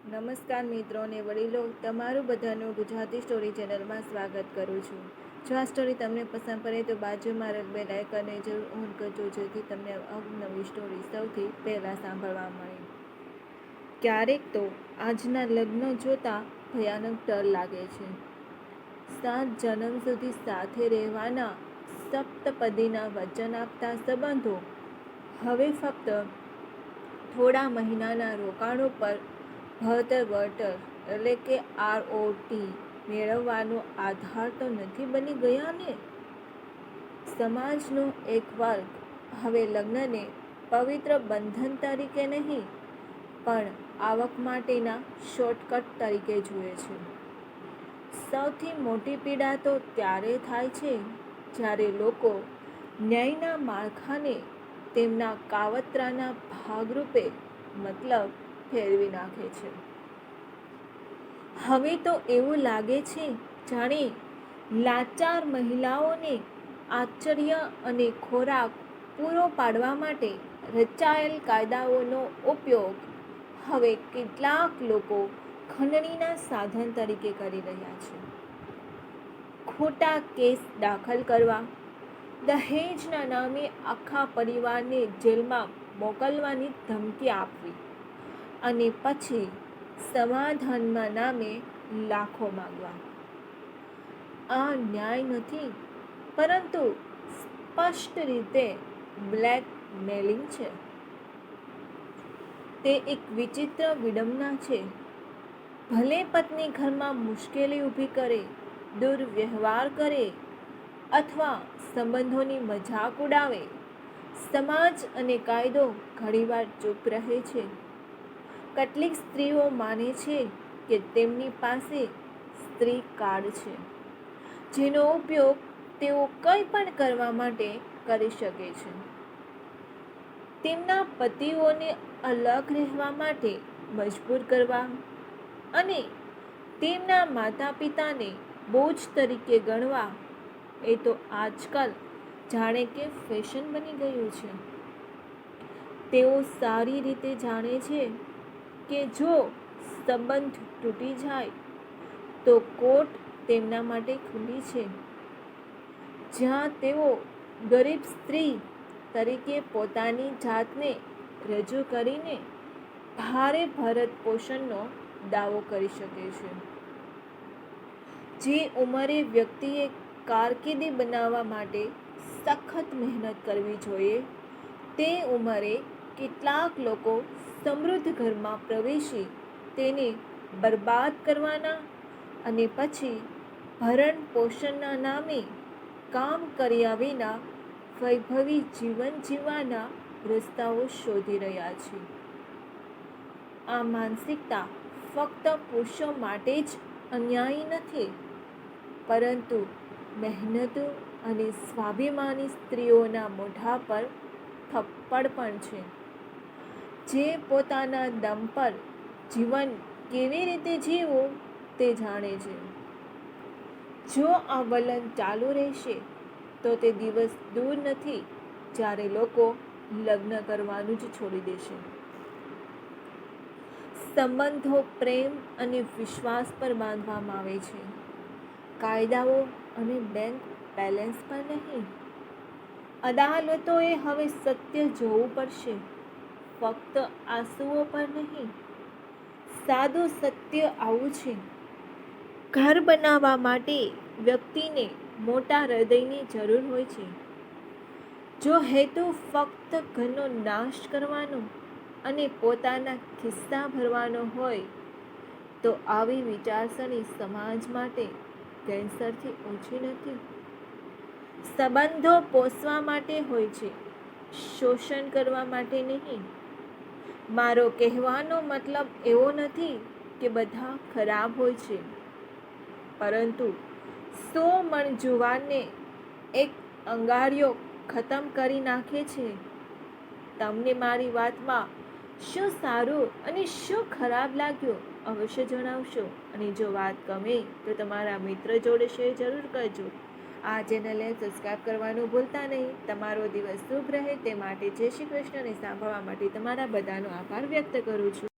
નમસ્કાર મિત્રો અને વડીલો, તમારું બધાનું ગુજરાતી સ્ટોરી ચેનલમાં સ્વાગત કરું છું. જો આ સ્ટોરી તમને પસંદ પડે તો બાજુમાં રહેલ બેલ આઇકનને જરૂર ઓન કરજો, જેથી તમને અવનવી સ્ટોરી સૌથી પહેલાં સાંભળવા મળે. ક્યારેક તો આજના લગ્ન જોતા ભયાનક ડર લાગે છે. 7 જન્મ સુધી સાથે રહેવાના સપ્તપદીના વચન આપતા સંબંધો હવે ફક્ત થોડા મહિનાના રોકાણો પર ભણતર એટલે કે ROT મેળવવાનો આધાર તો નથી બની ગયા ને? સમાજનો એક વર્ગ હવે લગ્નને પવિત્ર બંધન તરીકે નહીં, પણ આવક માટેના શોર્ટકટ તરીકે જુએ છે. સૌથી મોટી પીડા તો ત્યારે થાય છે જ્યારે લોકો ન્યાયના માળખાને તેમના કાવતરાના ભાગરૂપે મતલબ ફેરવી નાખે છે. હવે તો એવું લાગે છે જાણે લાચાર મહિલાઓને આશ્ચર્ય અને ખોરાક પૂરો પાડવા માટે રચાયેલ કાયદાઓનો ઉપયોગ હવે કેટલાક લોકો ખંડણીના સાધન તરીકે કરી રહ્યા છે. ખોટા કેસ દાખલ કરવા, દહેજના નામે આખા પરિવારને જેલમાં મોકલવાની ધમકી આપવી અને પછી સમાધાનના નામે લાખો માંગવા. આ ન્યાય નથી, પરંતુ સ્પષ્ટ રીતે બ્લેકમેલિંગ છે. તે એક વિચિત્ર વિડંબના છે. ભલે પત્ની ઘરમાં મુશ્કેલી ઊભી કરે, દુર્વ્યવહાર કરે અથવા સંબંધોની મજાક ઉડાવે, સમાજ અને કાયદો ઘણીવાર ચૂપ રહે છે. કેટલીક સ્ત્રીઓ માને છે કે તેમની પાસે સ્ત્રી કાર્ડ છે, જેનો ઉપયોગ તેઓ કંઈ પણ કરવા માટે કરી શકે છે. તેમના પતિઓને અલગ રહેવા માટે મજબૂર કરવા અને તેમના માતા પિતાને બોજ તરીકે ગણવા એ તો આજકાલ જાણે કે ફેશન બની ગયું છે. તેઓ સારી રીતે જાણે છે કે જો સંબંધ તૂટી જાય તો કોર્ટ તેમના માટે ખુલ્લી છે, જ્યાં તેઓ ગરીબ સ્ત્રી તરીકે પોતાની જાતને રજૂ કરીને ભારે ભરણ-પોષણનો દાવો કરી શકે છે. જે ઉંમરે વ્યક્તિએ કારકિર્દી બનાવવા માટે સખત મહેનત કરવી જોઈએ, તે ઉંમરે કેટલાક લોકો સમૃદ્ધ ઘરમાં પ્રવેશી તેને બરબાદ કરવાના અને પછી ભરણ-પોષણના નામે કામ કર્યા વિના વૈભવી જીવન જીવવાના રસ્તાઓ શોધી રહ્યા છે. આ માનસિકતા ફક્ત પુરુષો માટે જ અન્યાયી નથી, પરંતુ મહેનતુ અને સ્વાભિમાની સ્ત્રીઓના મોઢા પર થપ્પડ પણ છે, જે પોતાના દમ પર જીવન કેવી રીતે જીવવું તે જાણે છે. જો આ વલણ ચાલુ રહેશે તો તે દિવસ દૂર નથી જ્યારે લોકો લગ્ન કરવાનું જ છોડી દેશે. સંબંધો પ્રેમ અને વિશ્વાસ પર બાંધવામાં આવે છે, કાયદાઓ અને બેંક બેલેન્સ પર નહીં. અદાલતોએ હવે સત્ય જોવું પડશે, ફક્ત આંસુઓ પર નહીં. સાદું સત્ય આવું છે: ઘર બનાવવા માટે વ્યક્તિને મોટા હૃદયની જરૂર હોય છે. જો હેતુ ફક્ત ઘરનો નાશ કરવાનો અને પોતાના ખિસ્સા ભરવાનો હોય તો આવી વિચારસરણી સમાજ માટે કેન્સરથી ઓછી નથી. સંબંધો પોષવા માટે હોય છે, શોષણ કરવા માટે નહીં. મારો કહેવાનો મતલબ એવો નથી કે બધા ખરાબ હોય છે, પરંતુ 100 મણ જુવારને એક અંગારિયો ખતમ કરી નાખે છે. તમને મારી વાતમાં શું સારું અને શું ખરાબ લાગ્યું અવશ્ય જણાવશો, અને જો વાત ગમે તો તમારા મિત્ર જોડે શેર જરૂર કરજો. આ ચેનલને સબસ્ક્રાઈબ કરવાનું ભૂલતા નહીં. તમારો દિવસ શુભ રહે તે માટે જય શ્રી કૃષ્ણને સાંભળવા માટે તમારા બધાનો આભાર વ્યક્ત કરું છું.